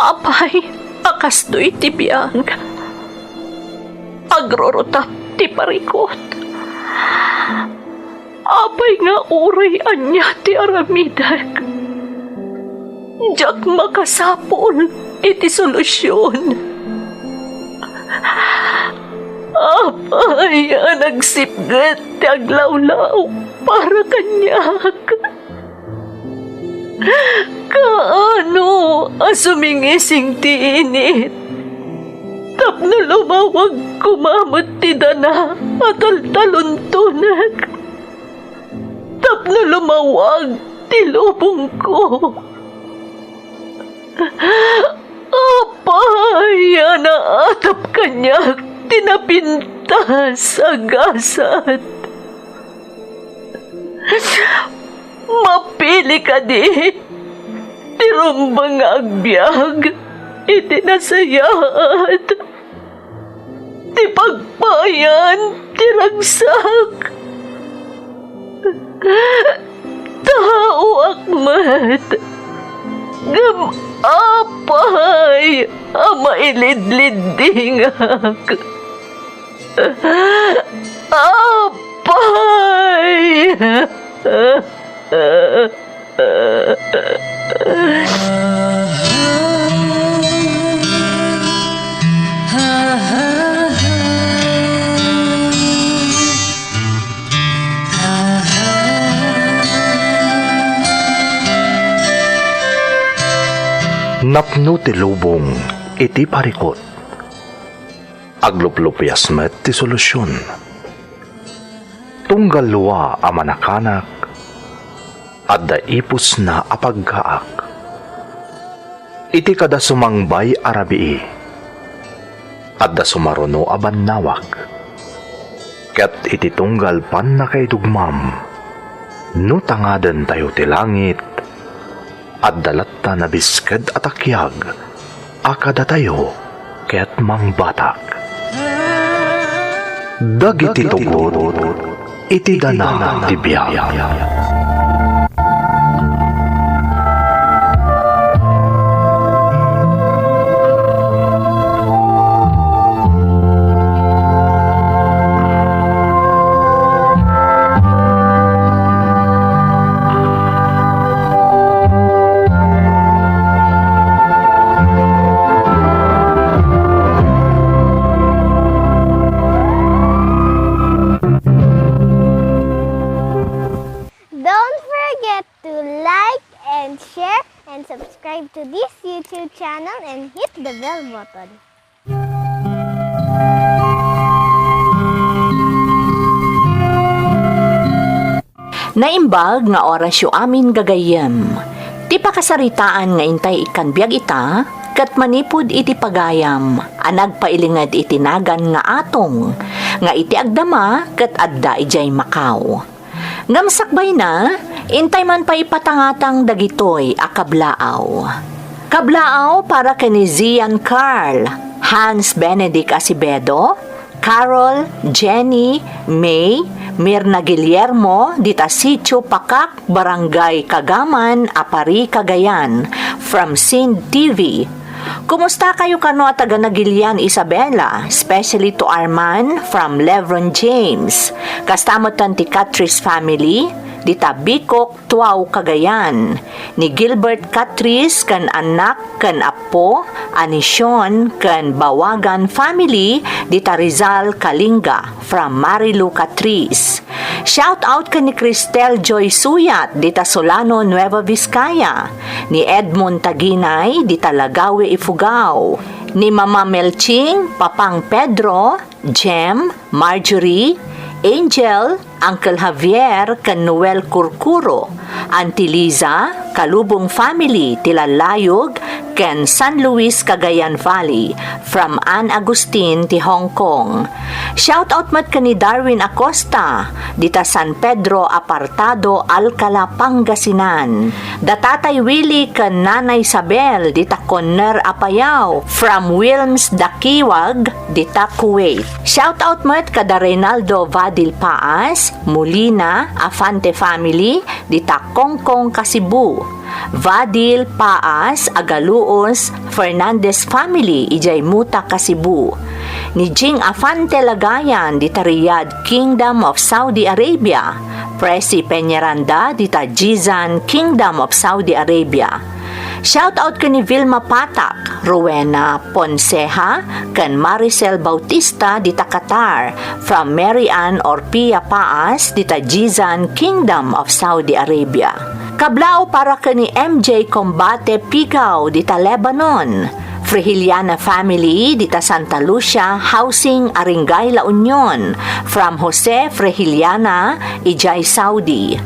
Apay, akastoy ti biyang. Agrorotap ti parikot. Apay nga uray anya ti aramidak. Diyak makasapol iti solusyon. Apay, nagsipgat ti aglawlaw para kanyak. Kaano asumingising ti init? Tapno lumawag kumamot ti dana at altaluntunak. Tapno lumawag ti lubong ko. Apay, naatap kanyak tinapintas agasat. Mapili ka di, tirumbang agbyag, itinasayat, ti pagpayan, tiragsak. Tao akmat, apay, mailidlidingak. Apay! Napno ti lubong iti parikot. Agluplupyas met ti solusyon. Tunggal luwa a manakanak at daipos na apagkaak. Iti kada sumangbay arabii at da sumaruno aban nawak. Ket iti tunggal pan na kay dugmam no tangaden tayo ti langit at dalatta na bisked at akyag akada tayo ket mangbatak. Dagiti tugot iti dana ti biyag. Don't forget to like and share and subscribe to this YouTube channel and hit the bell button. Naimbag nga oras yu amin gagayem. Ti pakasaritaan nga intay ikan biag ita, kat manipod iti pagayam, anag pailingad iti nagan nga atong, nga iti agdama kat adda ijay Macau. Ngamsakbay na, intay man pa ipatangatang dagitoy a kablaaw. Kablaaw para kani Zian Carl, Hans Benedict Acevedo, Carol, Jenny, May, Mirna Guillermo, dita Sitio Pakak, Barangay Kagaman, Apari, Cagayan, from Sind TV. Kumusta kayo kano at taga Nagilian Isabela, especially to Arman from Lebron James. Kastamotan ti Catrice family, dita Bicok, Tuaw, Cagayan. Ni Gilbert Catrice kan anak kan apo, ani Sean kan Bawagan family, dita Rizal, Kalinga from Marilu Catrice. Shout out ka ni Cristel Joy Suyat, dita Solano, Nueva Vizcaya. Ni Edmond Taginay, dita Lagawe, Ifugao. Ni Mama Melching, Papang Pedro, Jem, Marjorie, Angel, Uncle Javier, kan Noel Curcuro, Auntie Liza, Kalubong family, Tilalayog, ken San Luis, Cagayan Valley, from Ann Agustin, ti Hong Kong. Shout out mat ka ni Darwin Acosta, dita San Pedro Apartado, Alcala, Pangasinan. Datatay Willie kan Nanay Isabel, dita Conner Apayao, from Wilms Dakiwag, dita Kuwait. Shout out mat ka da Reynaldo Vadil Paas, Molina, Afante family, dita Kongkong, Kasibu. Vadil, Paas, Agaluos, Fernandez family, ijay Muta, Cebu. Ni Jing Afante Lagayan, dita Riyadh, Kingdom of Saudi Arabia. Presi Peñaranda, dita Jizan, Kingdom of Saudi Arabia. Shoutout ka ni Vilma Patak, Rowena Ponceja, kan Maricel Bautista, dita Qatar, from Marian Orpia Paas, dita Jizan, Kingdom of Saudi Arabia. Kablao para ka ni MJ Combate Pigaw, dita Lebanon. Frehiliana family, dita Santa Lucia, Housing, Aringay, La Union, from Jose Frehiliana, ijay Saudi.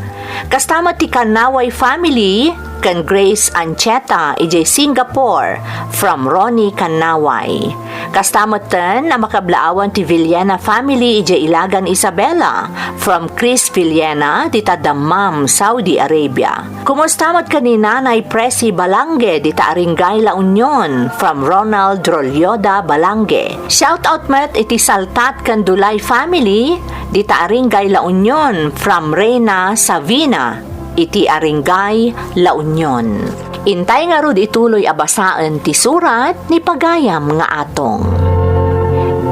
Kastama ti Kanaway family, kan Grace Ancheta, ijay Singapore, from Ronnie Kanaway. Kastama ten na makablaawan ti Villena family, ijay Ilagan Isabela, from Chris Villena, dita Dammam, Saudi Arabia. Kumustamat ka ni Nanay Presi Balange, dita Aringay, La Union, from Ronald Rolyoda Balange. Shoutout met iti Saltat kan Dulay family, dita Aringay, La Union, from Reyna Savina, iti Aringay, La Union. Intay nga rod ituloy abasaan ti surat ni pagayam nga atong.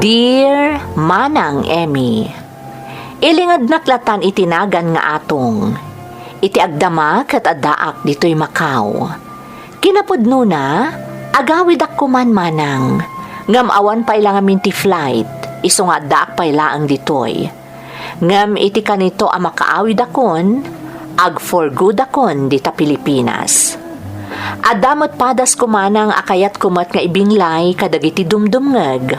Dear Manang Emmy, ilingad naklatan itinagan nga atong. Iti agdama kat adaak dito'y Macau. Kinapudno na, agawid ak kuman manang. Ngam awan pay lang amin ti flight, iso nga daak pay laang dito'y. Ngam iti kanito ang makaawid akon, ag for good akon dita Pilipinas. Adamot padas kumanang akayat kumat nga ibinglay kadagiti dumdumngeg.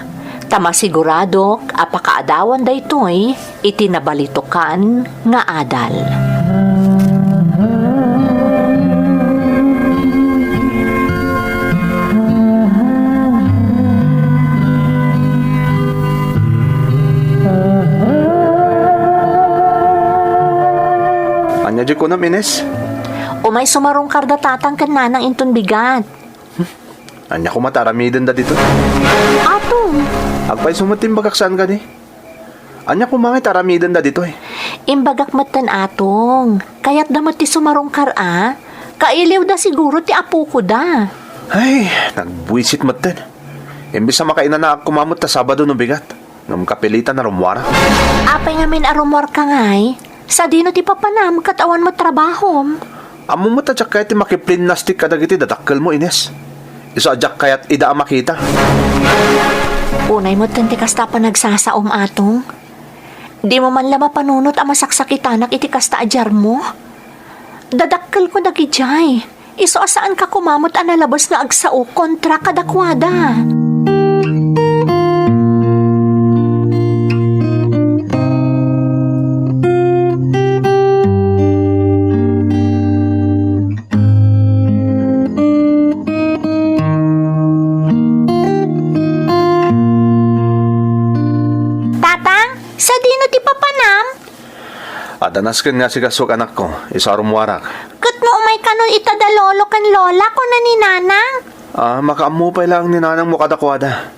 Tama siguradok apakaadawan daytoy iti nabalitokan nga adal. Anya di ko na, Ines? Umay sumarong karda tatang kan nanang inton bigat. Anya ko mataramidan da dito. Atong, Agpay sumatim bagaksan ka ni. Anya ko mga taramidan da dito eh. imbagak matan atong. Kaya't damat ti sumarong kara, kailiw da siguro ti apo ko da. Ay, nagbuisit matan. Imbis na makainan na kumamot ta Sabado no bigat. Ngam kapilitan na rumwara. Apay nga min arumor ka ngay, sa dino ti papanam katawan mo trabahom. Amo mo ta kaya ti makiplinastik ka dagiti dadakkel mo, Ines. Iso adyak kaya't ida makita. Unay mo tanti kasta pa nagsasaom atong. Di mo man lama panunot ang masaksakitanak iti kasta ajar mo. Dadakkel ko dagijay. Iso asaan ka kumamot ang nalabas nga agsao kontra kadakwada. Adanasken nga si kasuk anak ko, isa rumwarak. Kat mo umay kanon itadalolo kan lola ko na ni nanang. Makaamupay lang ni nanang mo kadakwada.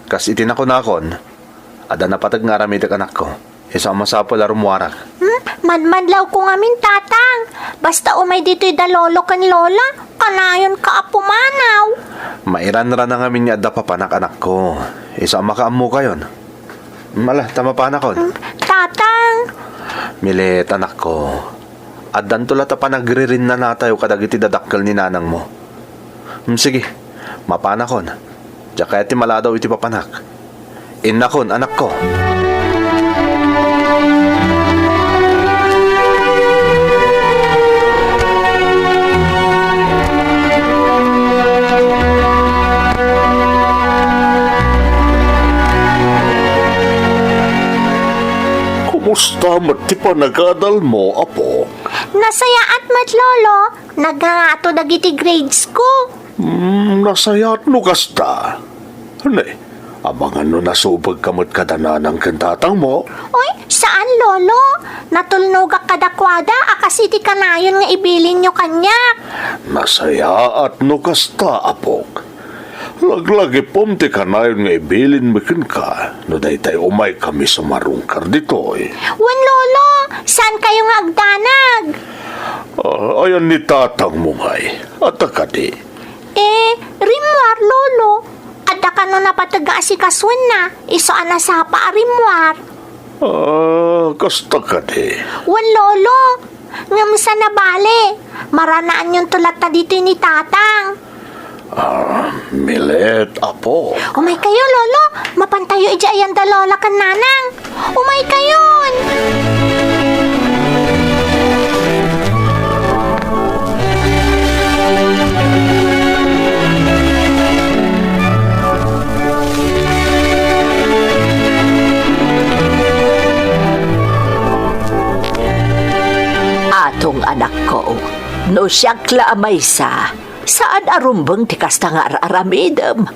Kas itinako na akon, ada na patag nga ramidak anak ko, isa masapol na rumwarak. Madmadlaw ko nga min tatang. Basta umay dito'y dalolo kan lola, kanayon ka apumanaw. Mairan-ran na nga minya da papanak anak ko, isa makaamu kayon. Mala, tama pa anakon. Tatang, Milet, anak ko. At dantulat pa nagririn na natayo kadagiti dadakkel ni nanang mo. Sige, mapanakon. Diya kaya ti maladaw iti papanak. Innakon, anak ko. Kumusta ti panagadal mo, apo? nasaya at matlolo, nagato dagiti grades ko. Nasayat no kasta. Hanay, abangan no nasubag kamot kadananang kantatang mo. Oy, saan lolo? Natulnugak kadakwada, akasiti kanayon nga ibilin nyo kanyak. Nasaya at no kasta, apok. Laglagi pom ti kanayon nga ibilin makin ka, no daytay umay kami sumarungkar dito eh. Wan lolo, saan kayo nga agdanag? Ayan ni tatang mo ngay. At akadi. Rimwar, lolo. Adda ka no napataga si kaswan na. Iso ana sa pa rimwar. Kasta kadi. Wan, lolo. Ngamsa na bale. Maranaan yung tulat na dito ni tatang. Milet, apo. Umay kayo, lolo. Mapantayo ija ayan da lola kan nanang. Umay kayon. Atong anak ko, no siyakla amaysa, saan arumbang tikas ta nga aramidem?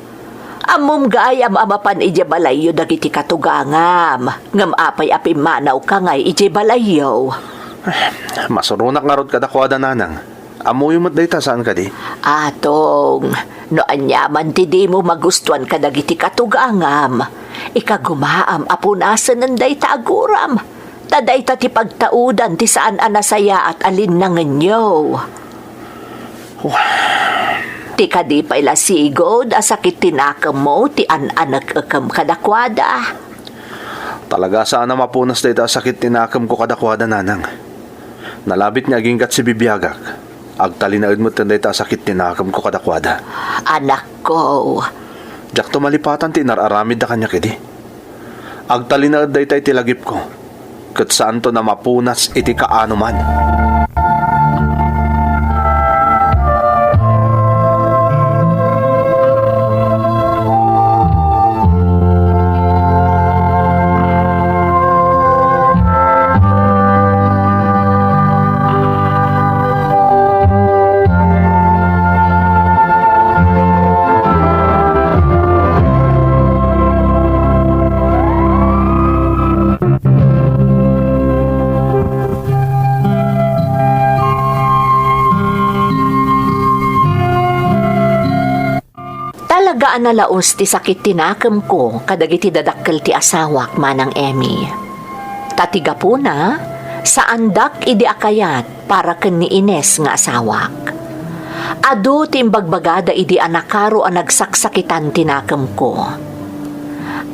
Amom gayam amapan ije balayo dagiti katugangam, ngam apay api manaw ka ngay ije balayo. Masurunak nga rod kadakwada nanang. Amoy mo't dayta saan ka di? Atong, no anyaman ti di mo magustuhan ka dagiti katugangam, ikagumaam apunasan ng dayta aguram. Taday ta ti pagtaudan ti saan anasaya at alin na nganyo. Ti kadi pa ilasigod asakit tinakam mo ti anak akam kadakwada. Talaga sana mapunas dayta sakit tinakam ko kadakwada nanang. Nalabit niya gingat si bibiyagak. Agtalinaod mo dayta sakit tinakam ko kadakwada. Anak ko, Jak tumalipatan ti nararamid da kanya kidi. Agtalinaod dayta iti lagip ko. Kat saan to na mapunas iti kaano man. Talagaan na laos ti sakit tinakam ko kadagiti dadakkel ti asawak manang Emmy. Tatiga po na, sa andak idi akayat para ken ni Ines nga asawak. Adu ti imbagbagada idi anakaro ang nagsaksakitan tinakam ko.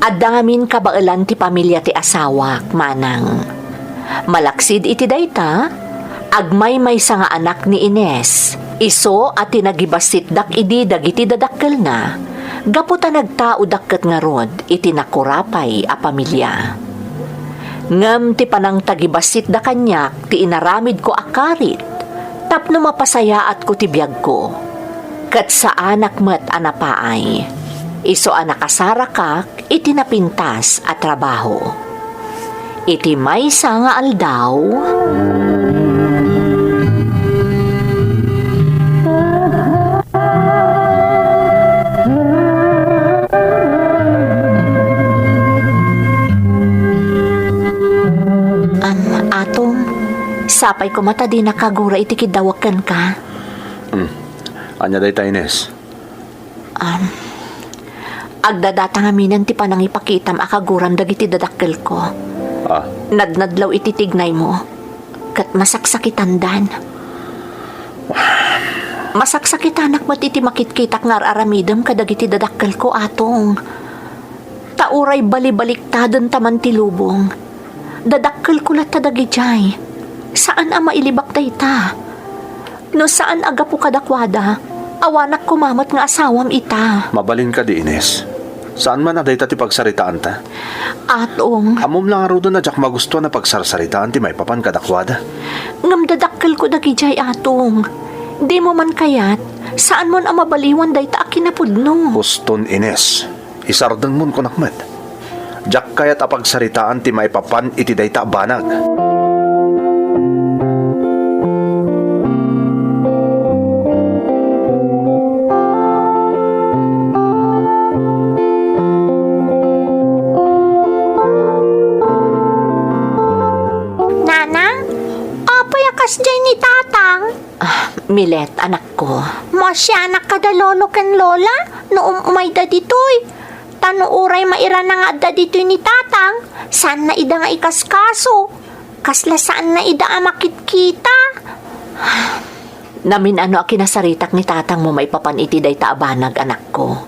Adamin kabailan ti pamilya ti asawak manang. Malaksid iti dayta, agmay may nga anak ni Ines. Iso at tinagibasit dak idi dagiti dadakkel na, gaputa nagtao dakket nga rod iti nakurapay a pamilya. Ngem ti panang tagibasit da kanyak ti inaramid ko akarit, tapno mapasayaat ko ti biyag ko. Kat sa anak met anapaay, iso anakasarakak iti napintas at trabaho. Iti maysa nga aldaw, sapay ko mata di nakagura iti kidawakan ka. Anya dayta Ines. Agdadata nga minan ti panang ipakitam akaguram dagiti dadakkel ko. Nadnadlaw iti tignay mo. Kat masaksakitan dan. Masaksakitanak mo iti makitkitak nga aramidem kadagiti dadakkel ko atong. Tauray balibaliktadon taman ti lubong. Dadakkel ko lat tadagi jay. Saan ang mailibak dayta? No saan aga po kadakwada? Awanak kumamat nga asawam ita. Mabalin ka di Ines. Saan man na dayta ti pagsaritaan ta? Atong. Amom lang arudo na jak magusto na pagsarsaritaan ti may papan kadakwada. Ngam dadakkel ko dagijay atong. Di mo man kayat, saan mon ang mabaliwan dayta a kinapudno? Guston Ines. Isardeng mon kunakmet. Jak kayat a pagsaritaan ti may papan iti dayta banag. Milet, anak ko. Masya anak kada lolo ken lola, no umay da ditoy. Tano uray maira na nga da ditoy ni tatang, saan na ida nga ikaskaso? Kasla saan na ida amakit kita? Namin ano a kinasaritak ni tatang mo maipapan iti day taabanag anak ko.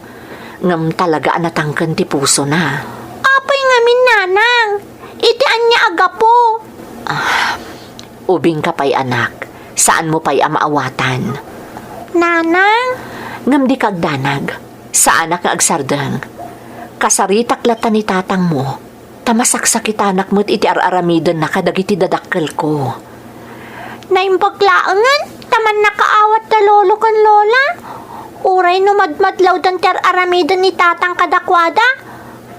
Ngam talaga anatangken ti puso na. Apay ngamin nanang. Iti anya aga po. Ubing ka pa'y anak. Saan mo pa'y amaawatan? Nanang? Ngam di kagdanag. Sa anak nga agsardang. Kasaritak lata ni tatang mo. Tamasaksakit anak mo't iti ar-aramidon na kadagiti dadakkel ko. Naimbaglaangan? Taman nakaawat na lolo kan lola? Uray no madmadlaw dan ter aramidan ni tatang kadakwada?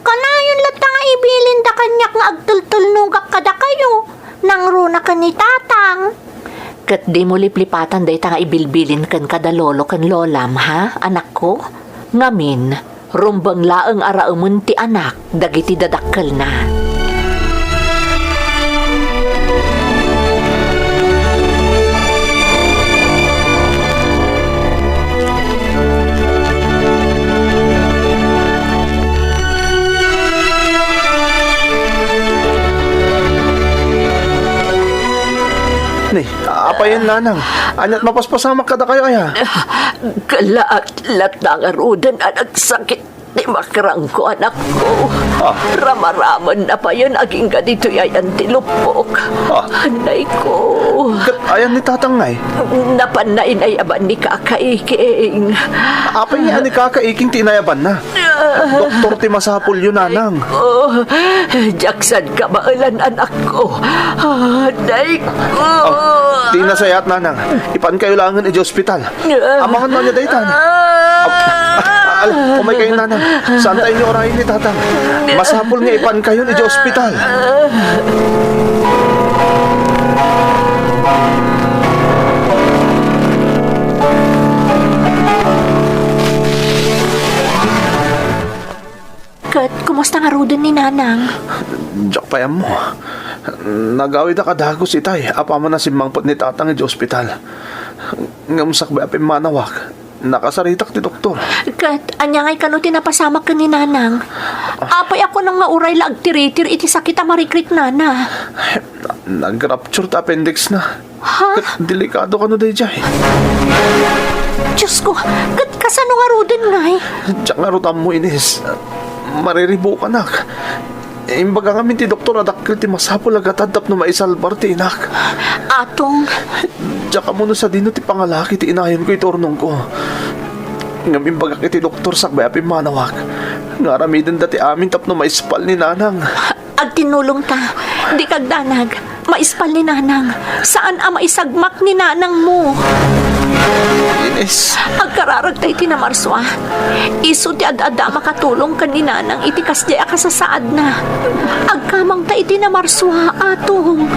Kanayon lata nga ibilin da kanyak nga agtultulnugak kada kayo. Nang runa ka ni tatang. Kat di mo liplipatan day ta nga ibilbilin kan kada lolo kan lolam, ha, anak ko? Ngamin, rumbang laeng araemon ti anak, dagiti dadakkel na. Ni, apa yan nanang? Anyat mapaspasamak kada kayo aya. Kalaat-lat na nga rudan anak sakit ni makarang ko anak ko. Ramaraman na pa yun aging ganito yayan tilupok. Anay ko. Kat ayan ni tatang ngay. Napanay na yaban ni kakaiking. Apa yan ni kakaiking tinayaban na? Doktor ti masapul yun nanang. Oh, Jackson ka maalan anak ko. Anay ko. Di nasayat nanang. Ipan kayo langan i ospital. Amahan na niya daytan. Umay kayo nanang. Saan tayo niyo orahin ni tatang? Masapul nga ipan kayo i ospital. Kat, kumusta nga rudan ni nanang? Diyak pa yan mo. Nagawid ka dagos itay. Apa man na simangpot ni tatang i ospital. Ngamusak ba apim manawak? Nakasaritak ti doktor. Kat, anya ngay kano tinapasamak ka ni nanang. Apay ako nang nga uray la agtiritir iti sakit a marikrik nana. Nag-rupture ta appendix na. Ha? Kat delikado ka no day jay. Diyos ko, kat kasano nga rudan ngay? Diyak nga rutam mo inis. Mariribo ka nak. Imbaga ngamin ti doktor adakil ti masapul agatadap no maisalbar ti inak. Atong, Diyak ka muna sa dino ti pangalaki ti inayon ko itornong ko. Ngamin baga kiti doktor sakbay apim manawak. Nga ramidan dati amin tapno maispal ni nanang. agtinulong ta. Di kagdanag, maispal ni nanang. Saan ang maisagmak ni nanang mo? Ines. Agkararag tayo tinamarswa. Iso ti ad-ada makatulong ka ni nanang itikas di akasasaad na. Agkamang tayo tinamarswa atong.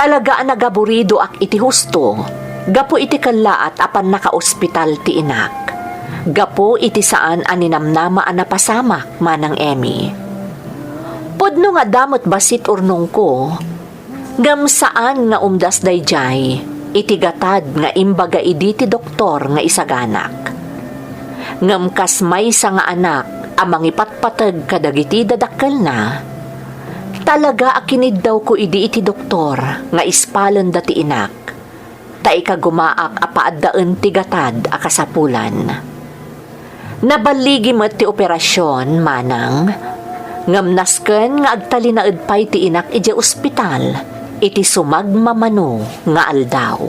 Talaga nagaburido ak iti husto, gapo iti kalaat apan naka-ospital ti inak. Gapo iti saan aninamnama napasamak manang Emmy. Pudno nga damot basit urnong ko, ngam saan nga umdas dayjay, iti gatad nga imbaga idi ti doktor nga isaganak. Ngam kas maysa nga anak amang ipatpatag kadagiti dadakkel na, talaga akinid daw ko idi iti doktor nga ispalon dati inak. Ta ikagumaak apaaddaen ti gatad akasapulan. Nabaligi met ti operasyon manang ngam nasken nga agtalinaed pay ti inak iti ospital iti sumagmamano nga aldaw.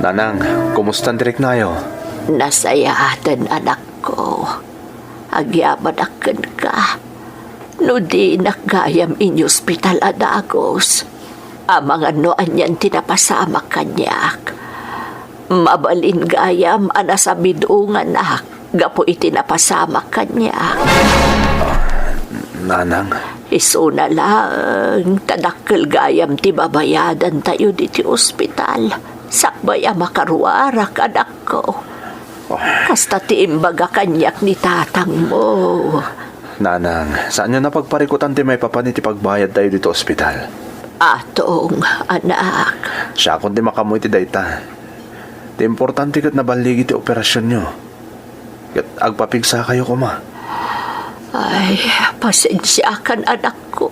Nanang, kumusta direk nayo? Nasayatan anak ko. Agyaman akan ka. No di nakgayam inyo ospital adagos. Amang ano anyan tinapasama kanyak. Mabalin gayam ana sa bidungan ak. Gapo itinapasama kanyak. Nanang, Iso na lang, tadakkel gayam ti babayadan tayo di ti ospital. Sakbay makaruarak anak ko. Kasta ti imbaga kanyak ni tatang mo. nanang, saan nyo napagparikutan ti may papanit ti pagbayad tayo dito ospital? Atong anak. Siya kung ti makamoy ti dayta. Ti importante kat nabaligi ti operasyon nyo. Kat agpapigsa kayo kuma. Ay, pasensya kan anak ko.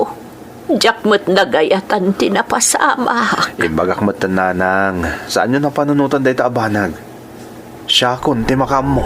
Jakmat nagayatan tinapasama. Imbagak matan nanang, saan nyo napanunutan dayta abanag? Siya kung ti makamo.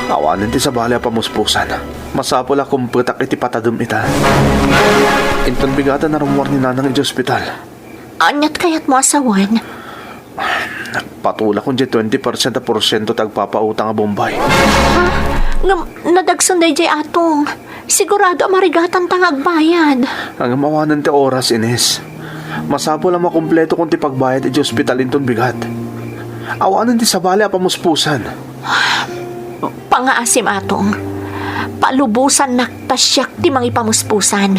Awanan ti sa balya pamuspusan. Masapol akong petak iti patadum ita. Inton bigatan na rumor ni nanang iti ospital. Anyat kayat mo asawan? Patula kong di 20% na porsyento tagpapautang a Bombay. Nadagsan day jay atong. Sigurado marigatan tangag bayad. Ang mawanan ti oras, Ines. Masapol ang makumpleto kung ti pagbayad iti ospital inton bigat. Awanan ti sa balya pamuspusan. Pangaasim atong. Palubusan naktasyak ti mangi pamuspusan.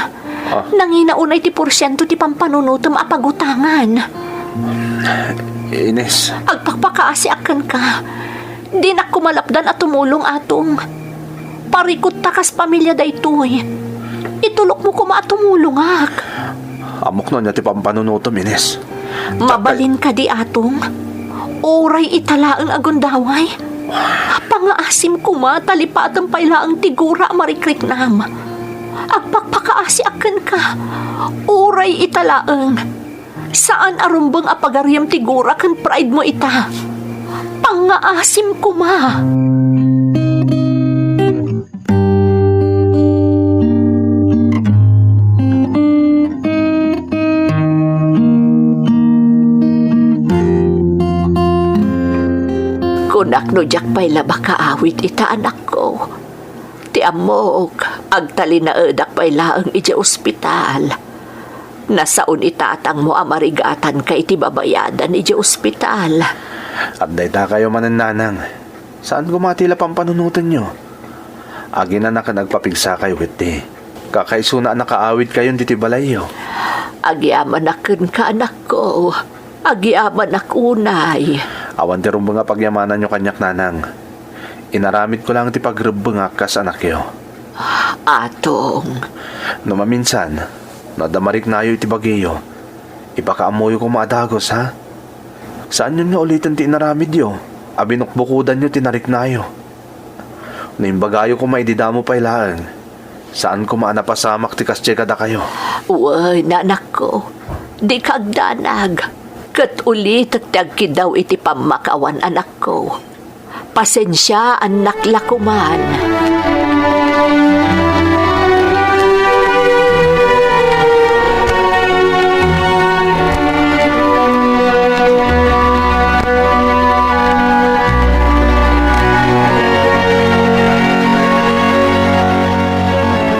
Nanginaunay ti porsyento ti pampanunutom apagutangan. Ines, Agpakpakaasi akan ka. Di na kumalapdan at tumulong atong. Parikot takas pamilya daytoy. Itulok mo kuma at tumulong ak. amok na niya ti pampanunutom, Ines. Mabalin ka di atong. Oray italaang agundaway. Pangaasim kuma talipatang pailaang tigura marikriknam. Agpakpakaasi akan ka. Oray italaang. Saan arumbang apagaryam tigura kan pride mo ita? Pangaasim kuma. Kunak no jak pay laba kaawit ita anak ko. Ti amok, agtali na edak pay laang iti ospital. Nasaon itatang mo amarigatan kay iti babayadan iti ospital. At dayta kayo manananang. Saan gumatila pampanunutan nyo? Agi na nagpapigsa kayo iti. Kakaiso na nakaawit kayo diti balayo. Agyaman akin ka anak ko. Agyaman akunay. Awan ti rumba nga pagyamanan nyo kanyak nanang. Inaramid ko lang ti pagrubba nga kas anak yo. Atong. No maminsan, nadamarik na iti bagiyo. Ipakaamoy ko maadagos ha. Saan yun nga ulitan ti inaramid yo? Abinukbukudan nyo tinarik na yo. No imbagayo ko maididamo pa ilaan. Saan ko maanapasamak ti kasye kada kayo? Uy, nanak ko. Di kagdanag. Kat ulit at tagkidaw iti pamakawan anak ko. Pasensya anak lakuman.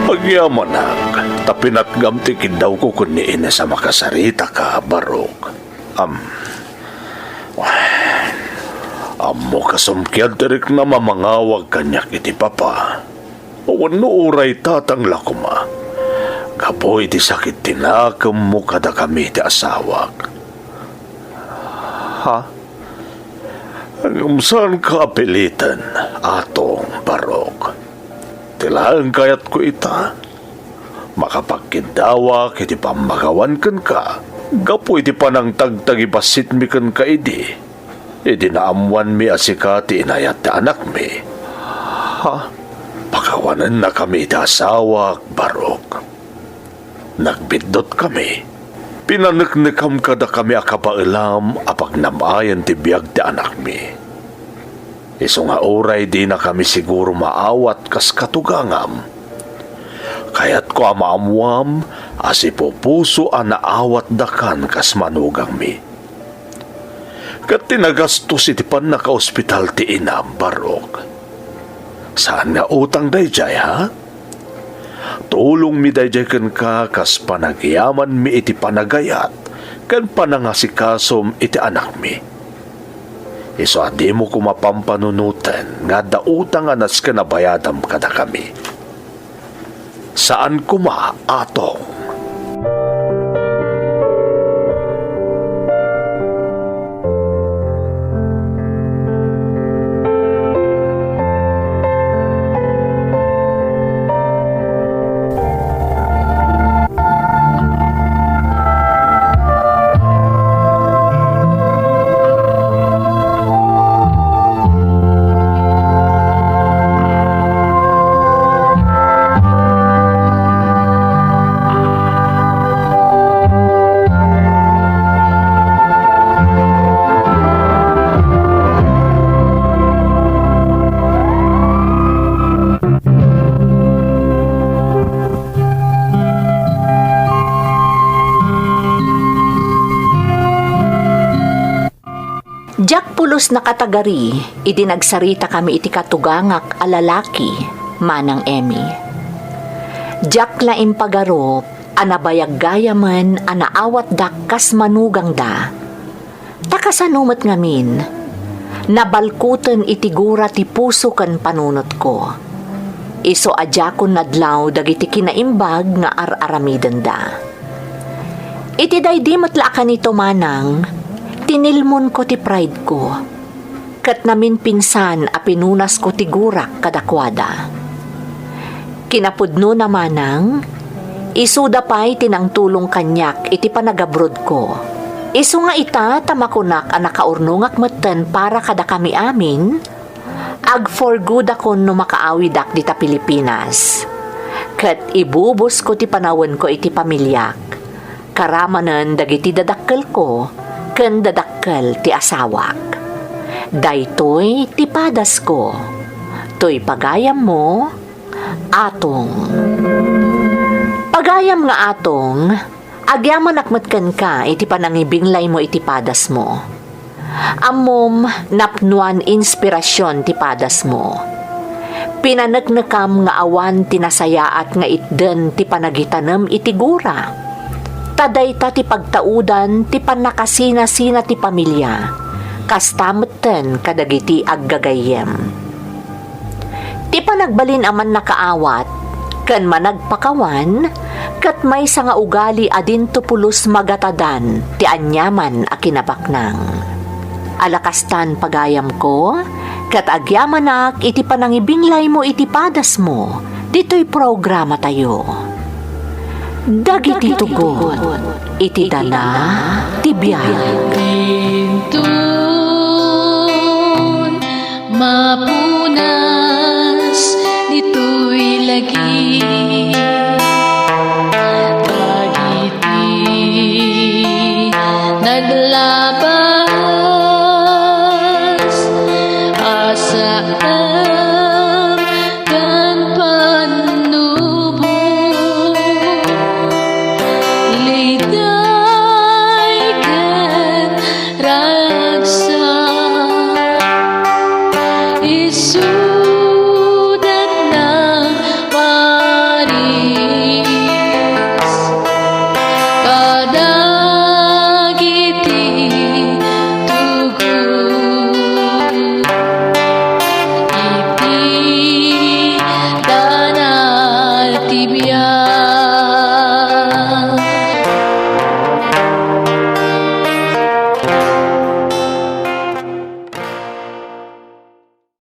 Agyamanag, tapinat gamtikin daw ko kun ni Ines sa makasarita ka, Barok. Amo kasumkyan tirik na mamangawag kanyak iti papa. Awan no uray tatang lakuma. Kapoy ti sakit tinakam mo kada kami ti asawag. Ha? Saan ka apilitan, atong Barok? Tilaan kayat ko ita. Makapagkindawa kiti pamagawan kan ka. Gapo iti panang tagtagibasit mi kan ka idi. Idi naamuan mi asikati inayat ta anak mi. Ha? Pagawanan na kami iti asawag, Barok. Nagbidot kami. Pinaneknekam kada kami akapailam apag namayan ti biyag ti anak mi. Iso nga oray di na kami siguro maawat kas katugangam. Kayat ko amaamuam as ipupuso ang naawat dakan kas manugang mi. Kat tinagastos iti pan naka-ospital ti inam barok. Saan nga utang dayjay ha? Tulong mi dayjay ken ka kas panagyaman mi iti panagayat ken panangasikasom iti anak mi. Iso adi mo kumapampanunutan nga dautang anas ka nabayadam kada kami. Saan kuma atong? Jack pulos na katagari, idinagsarita kami iti katugangak a lalaki, manang Emmy. Jack la impagaro, anabayag gayaman, anaawat dakkas manugang da. Takasanumat ngamin, nabalkutan itigura ti puso kan panunot ko. Iso adya ko nadlaw dagiti kinaimbag nga ar-aramidan da. Iti daydi matlaakan ito manang, tinilmon ko ti pride ko. Kat namin pinsan a pinunas ko ti gurak kadakwada. Kinapudno namanang, isuda pa'y tinangtulong kanyak iti panagabrod ko. Isu nga ita tamakunak a nakaurnungak meten para kada kami amin, ag for good akon no makaawidak dita Pilipinas. Kat ibubos ko ti panawan ko iti pamilyak. Karamanan dagiti dadakkel ko, ken dadakkel ti asawak. Daytoy ti padas ko. Toy pagayam mo, atong. Pagayam nga atong, agyaman akmatken ka iti panangibinglay mo iti padas mo. Amom napnuan inspirasyon ti padas mo. Pinanagnakam nga awan tinasayaat nga itden ti panagitanam iti gura. Tadayta ti pagtaudan ti panakasina-sina ti pamilya, kastameten kadagiti aggagayem. Ti panagbalin aman nakaawat, ken managpakawan, kat may nga ugali adin tupulos magatadan ti anyaman a kinabaknang. Alakastan pagayam ko, kat agyamanak iti panangibinglay mo iti padas mo, dito'y programa tayo. Dagiti tugon, iti dana, tibiyag. Bintun, mapunas, dito'y lagi. Dagiti, naglabas, asaan, kan panubo. Ragsa isu